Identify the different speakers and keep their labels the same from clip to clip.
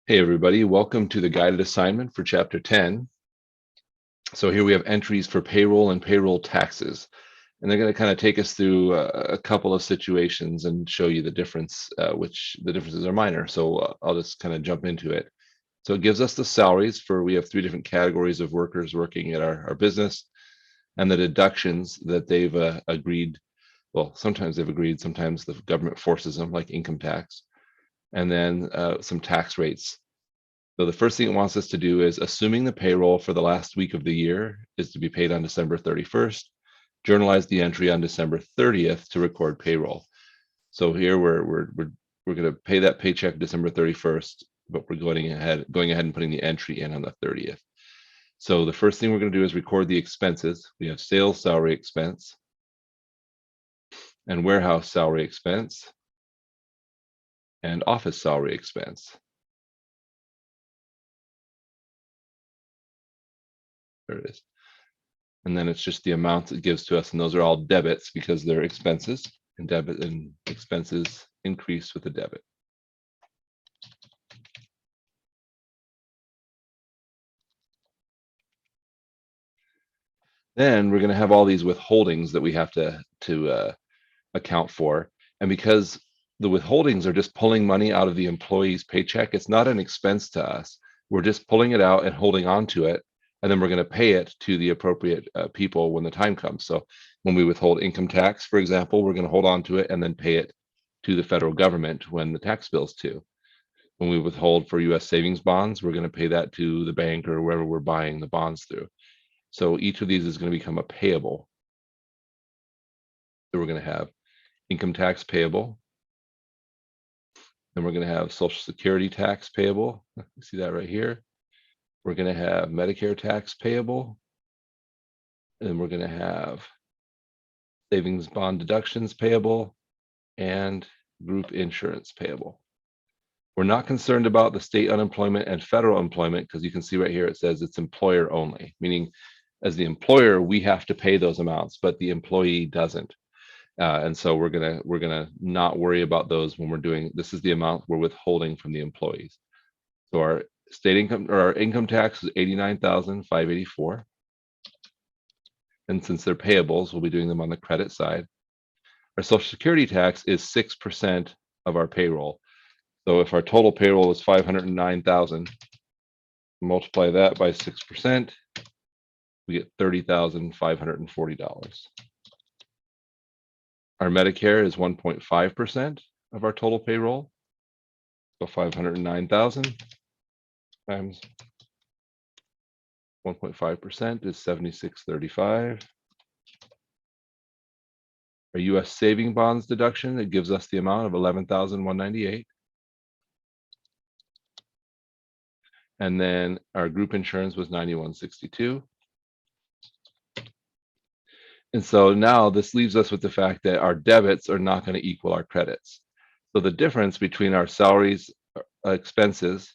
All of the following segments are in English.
Speaker 1: Hey everybody, welcome to the guided assignment for Chapter 10. So here we have entries for payroll and payroll taxes. And they're going to kind of take us through a couple of situations and show you the difference, which the differences are minor. So I'll just kind of jump into it. So it gives us the salaries we have three different categories of workers working at our business, and the deductions that they've agreed. Well, sometimes they've agreed, sometimes the government forces them, like income tax, and then some tax rates. So the first thing it wants us to do is, assuming the payroll for the last week of the year is to be paid on December 31st, journalize the entry on December 30th to record payroll. So here we're going to pay that paycheck December 31st, but we're going ahead and putting the entry in on the 30th. So the first thing we're going to do is record the expenses. We have sales salary expense and warehouse salary expense and office salary expense. There it is. And then it's just the amount it gives to us, and those are all debits because they're expenses, and debit and expenses increase with the debit. Then we're going to have all these withholdings that we have to account for, and because the withholdings are just pulling money out of the employee's paycheck, it's not an expense to us. We're just pulling it out and holding on to it, and then we're going to pay it to the appropriate people when the time comes. So when we withhold income tax, for example, we're going to hold on to it and then pay it to the federal government when the tax bill's due. When we withhold for U.S. savings bonds, we're going to pay that to the bank or wherever we're buying the bonds through. So each of these is going to become a payable. So we're going to have income tax payable. Then we're going to have Social Security tax payable. You see that right here. We're going to have Medicare tax payable. And we're going to have savings bond deductions payable and group insurance payable. We're not concerned about the state unemployment and federal employment because you can see right here it says it's employer only, meaning as the employer we have to pay those amounts, but the employee doesn't. And so we're gonna not worry about those when we're doing this. Is the amount we're withholding from the employees. So our state income or our income tax is $89,584, and since they're payables, we'll be doing them on the credit side. Our Social Security tax is 6% of our payroll. So if our total payroll is 509,000, multiply that by 6%, we get $30,540. Our Medicare is 1.5% of our total payroll. So 509,000 times 1.5% is 7635. Our U.S. saving bonds deduction, it gives us the amount of 11,198. And then our group insurance was 9162. And so now this leaves us with the fact that our debits are not going to equal our credits. So the difference between our salaries, expenses,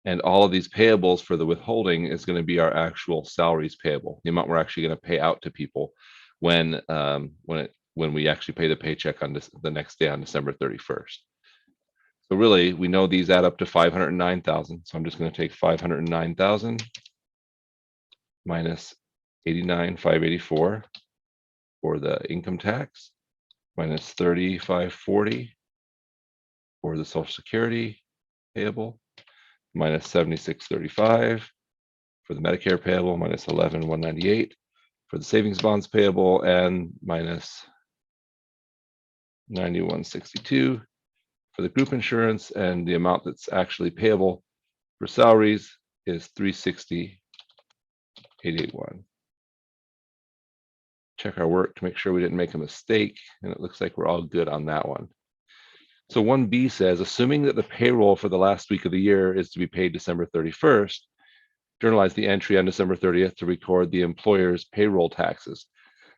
Speaker 1: and all of these payables for the withholding is going to be our actual salaries payable, the amount we're actually going to pay out to people when we actually pay the paycheck on the next day on December 31st. So really, we know these add up to 509,000. So I'm just going to take 509,000 minus 89,584 for the income tax, minus 30,540 for the Social Security payable, minus 7635 for the Medicare payable, minus 11,198 for the savings bonds payable, and minus 9162 for the group insurance. And the amount that's actually payable for salaries is 360,881. Check our work to make sure we didn't make a mistake, and it looks like we're all good on that one. So 1B says, assuming that the payroll for the last week of the year is to be paid December 31st, journalize the entry on December 30th to record the employer's payroll taxes.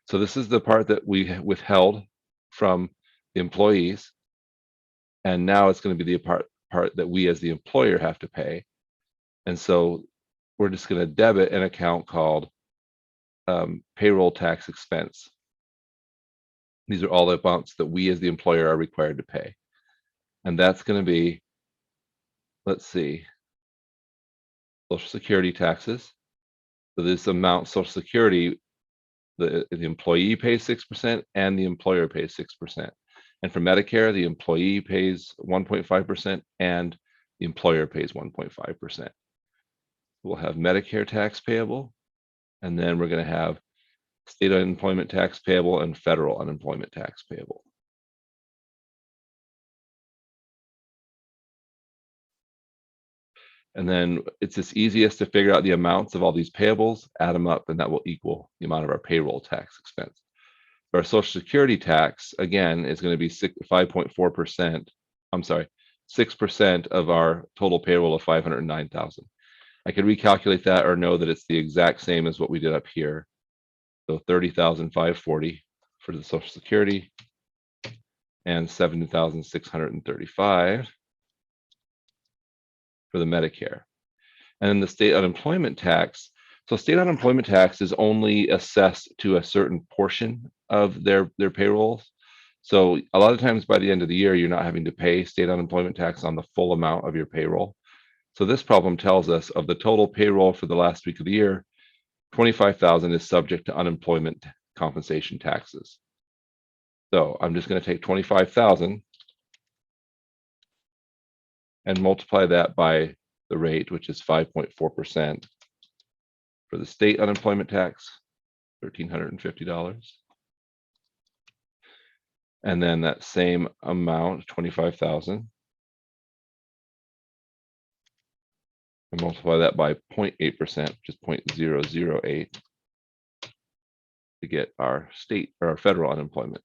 Speaker 1: So this is the part that we withheld from the employees, and now it's going to be the part that we as the employer have to pay. And so we're just going to debit an account called payroll tax expense. These are all the amounts that we as the employer are required to pay. And that's going to be, let's see, Social Security taxes. So this amount, Social Security, the employee pays 6% and the employer pays 6%. And for Medicare, the employee pays 1.5% and the employer pays 1.5%. We'll have Medicare tax payable, and then we're going to have state unemployment tax payable and federal unemployment tax payable. And then it's just easiest to figure out the amounts of all these payables, add them up, and that will equal the amount of our payroll tax expense. Our Social Security tax, again, is going to be 5.4%. I'm sorry, 6% of our total payroll of 509,000. I could recalculate that or know that it's the exact same as what we did up here. So 30,540 for the Social Security and 70,635 for the Medicare. And then the state unemployment tax. So state unemployment tax is only assessed to a certain portion of their payrolls. So a lot of times by the end of the year, you're not having to pay state unemployment tax on the full amount of your payroll. So this problem tells us of the total payroll for the last week of the year, 25,000 is subject to unemployment compensation taxes. So I'm just going to take 25,000 and multiply that by the rate, which is 5.4%. For the state unemployment tax, $1,350. And then that same amount, 25,000, and multiply that by 0.8%, which is 0.008, to get our state or our federal unemployment.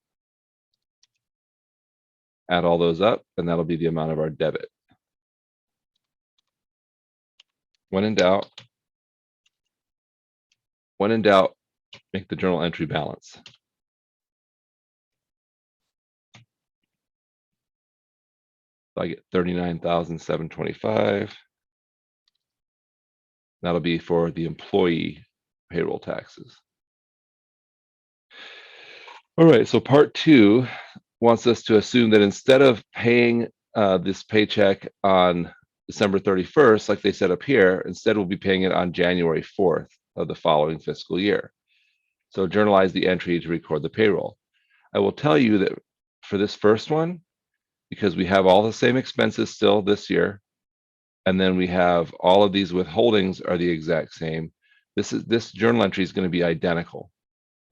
Speaker 1: Add all those up, and that'll be the amount of our debit. When in doubt, make the journal entry balance. So I get 39,725. That'll be for the employee payroll taxes. All right, so part 2 wants us to assume that instead of paying this paycheck on December 31st, like they said up here, instead we'll be paying it on January 4th of the following fiscal year. So journalize the entry to record the payroll. I will tell you that for this first one, because we have all the same expenses still this year, and then we have all of these withholdings are the exact same, this journal entry is going to be identical.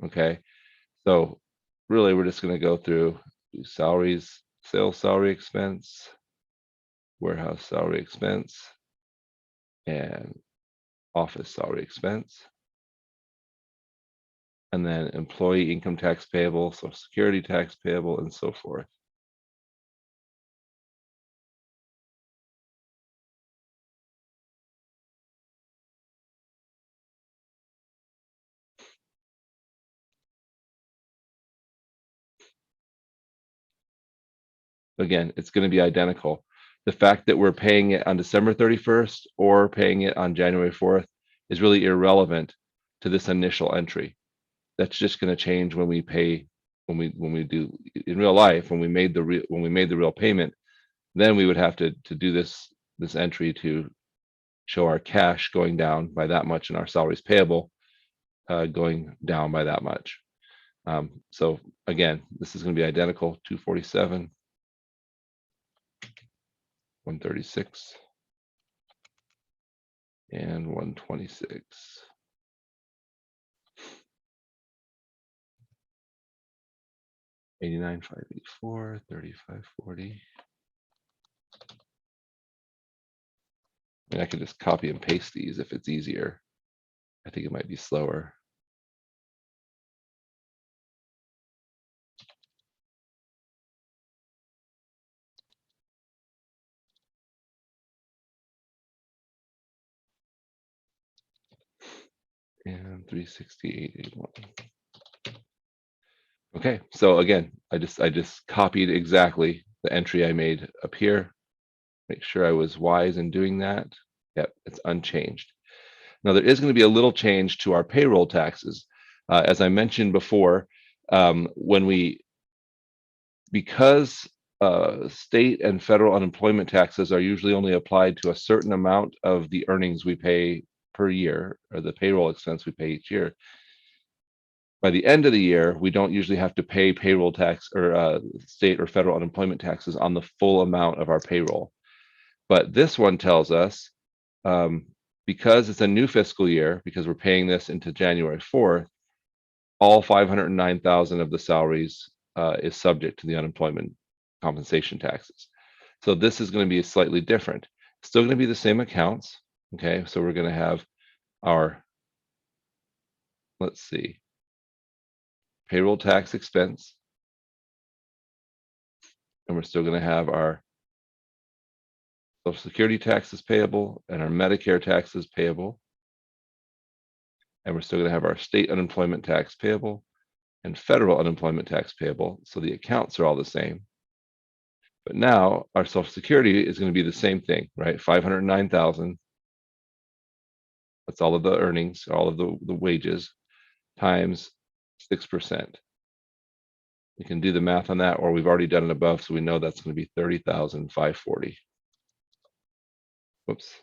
Speaker 1: Okay, so really we're just going to go through salaries, sales salary expense, warehouse salary expense, and office salary expense, and then employee income tax payable, Social Security tax payable, and so forth. Again, it's going to be identical. The fact that we're paying it on December 31st or paying it on January 4th is really irrelevant to this initial entry. That's just going to change when we pay, when we do in real life, when we made the real payment. Then we would have to do this entry to show our cash going down by that much and our salaries payable going down by that much. So again, this is going to be identical, 247, 136, and 126. $89,584, $35.40. I could just copy and paste these if it's easier. I think it might be slower. And 368.81. Okay, so again, I just copied exactly the entry I made up here. Make sure I was wise in doing that. Yep, it's unchanged. Now there is going to be a little change to our payroll taxes. As I mentioned before, because state and federal unemployment taxes are usually only applied to a certain amount of the earnings we pay per year, or the payroll expense we pay each year. By the end of the year, we don't usually have to pay payroll tax or state or federal unemployment taxes on the full amount of our payroll. But this one tells us, because it's a new fiscal year, because we're paying this into January 4th, all 509,000 of the salaries is subject to the unemployment compensation taxes. So this is going to be slightly different. Still going to be the same accounts. Okay, so we're going to have our, let's see, payroll tax expense, and we're still going to have our Social Security taxes payable and our Medicare taxes payable, and we're still going to have our state unemployment tax payable and federal unemployment tax payable. So the accounts are all the same. But now our Social Security is going to be the same thing, right? 509,000. That's all of the earnings, all of the wages, times 6%. We can do the math on that, or we've already done it above, so we know that's going to be 30,540. Whoops.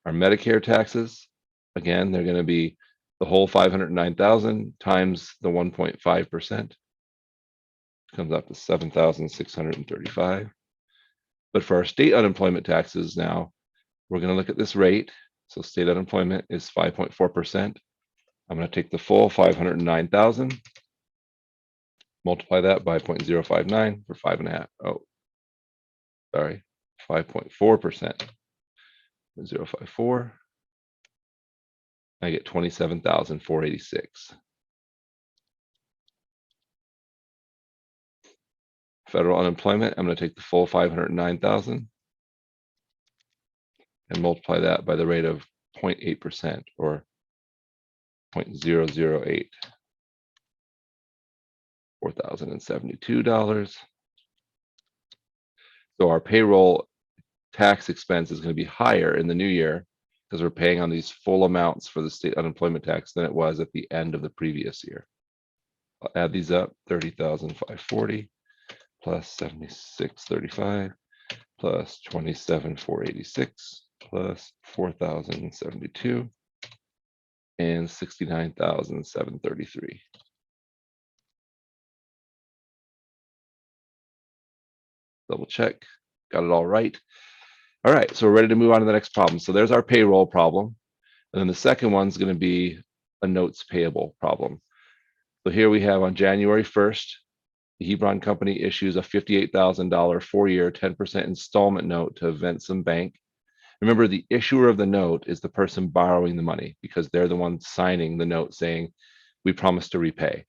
Speaker 1: Our Medicare taxes, again, they're going to be the whole 509,000 times the 1.5%. Comes up to 7,635. But for our state unemployment taxes now, we're going to look at this rate. So state unemployment is 5.4%. I'm going to take the full 509,000, multiply that by 0.059 for 5.5. Oh, sorry, 5.4%. 0.054. I get 27,486. Federal unemployment, I'm going to take the full 509,000 and multiply that by the rate of 0.8% or 0.008. $4,072. So our payroll tax expense is going to be higher in the new year because we're paying on these full amounts for the state unemployment tax than it was at the end of the previous year. I'll add these up: 30,540 plus 7635 plus 27,486 plus 4,072 and 69,733. Double check, got it all right. All right, so we're ready to move on to the next problem. So there's our payroll problem. And then the second one's going to be a notes payable problem. So here we have on January 1st, the Hebron Company issues a $58,000 4-year 10% installment note to Ventum Bank. Remember, the issuer of the note is the person borrowing the money because they're the one signing the note saying, we promise to repay.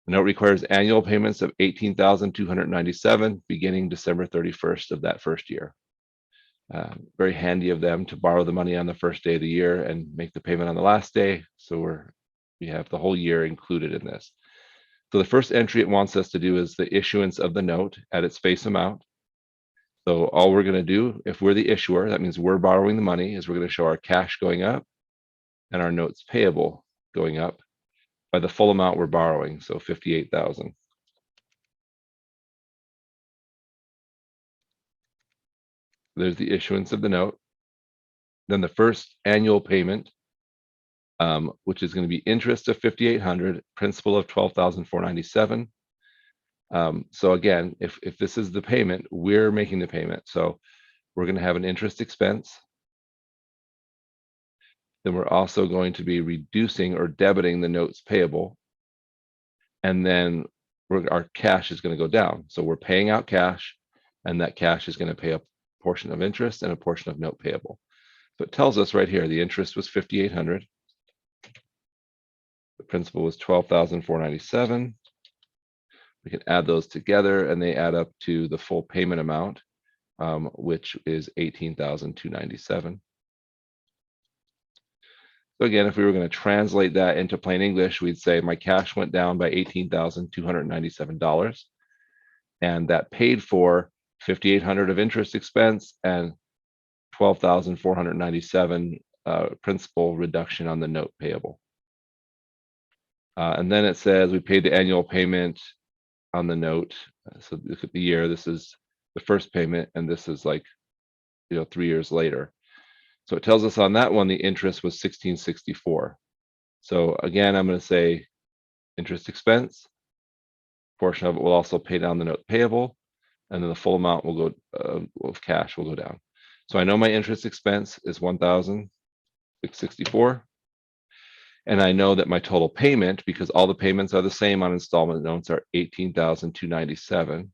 Speaker 1: The note requires annual payments of $18,297 beginning December 31st of that first year. Very handy of them to borrow the money on the first day of the year and make the payment on the last day. So we have the whole year included in this. So the first entry it wants us to do is the issuance of the note at its face amount. So all we're going to do, if we're the issuer, that means we're borrowing the money, is we're going to show our cash going up and our notes payable going up by the full amount we're borrowing, so 58,000. There's the issuance of the note. Then the first annual payment, which is going to be interest of 5,800, principal of 12,497. So again, if this is the payment, we're making the payment. So we're going to have an interest expense. Then we're also going to be reducing or debiting the notes payable. And then our cash is going to go down. So we're paying out cash, and that cash is going to pay a portion of interest and a portion of note payable. So it tells us right here, the interest was 5,800. The principal was 12,497. We can add those together and they add up to the full payment amount, which is 18,297. So again, if we were going to translate that into plain English, we'd say my cash went down by $18,297, and that paid for 5,800 of interest expense and 12,497 principal reduction on the note payable. And then it says we paid the annual payment on the note. So look at the year. This is the first payment, and this is like 3 years later. So it tells us on that one the interest was $1,664. So again, I'm going to say interest expense. Portion of it will also pay down the note payable, and then the full amount will go of cash will go down. So I know my interest expense is $1,664. And I know that my total payment, because all the payments are the same on installment notes, are $18,297.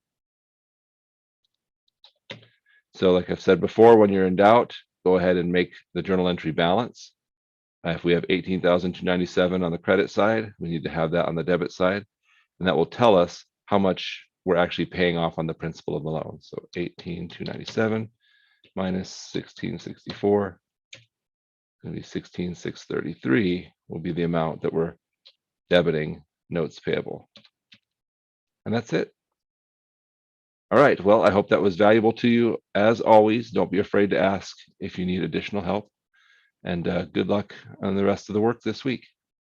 Speaker 1: So like I've said before, when you're in doubt, go ahead and make the journal entry balance. If we have $18,297 on the credit side, we need to have that on the debit side, and that will tell us how much we're actually paying off on the principal of the loan. So $18,297 minus $1,664. Going to be $16,633 will be the amount that we're debiting notes payable. And that's it. All right, well, I hope that was valuable to you. As always, don't be afraid to ask if you need additional help. And good luck on the rest of the work this week.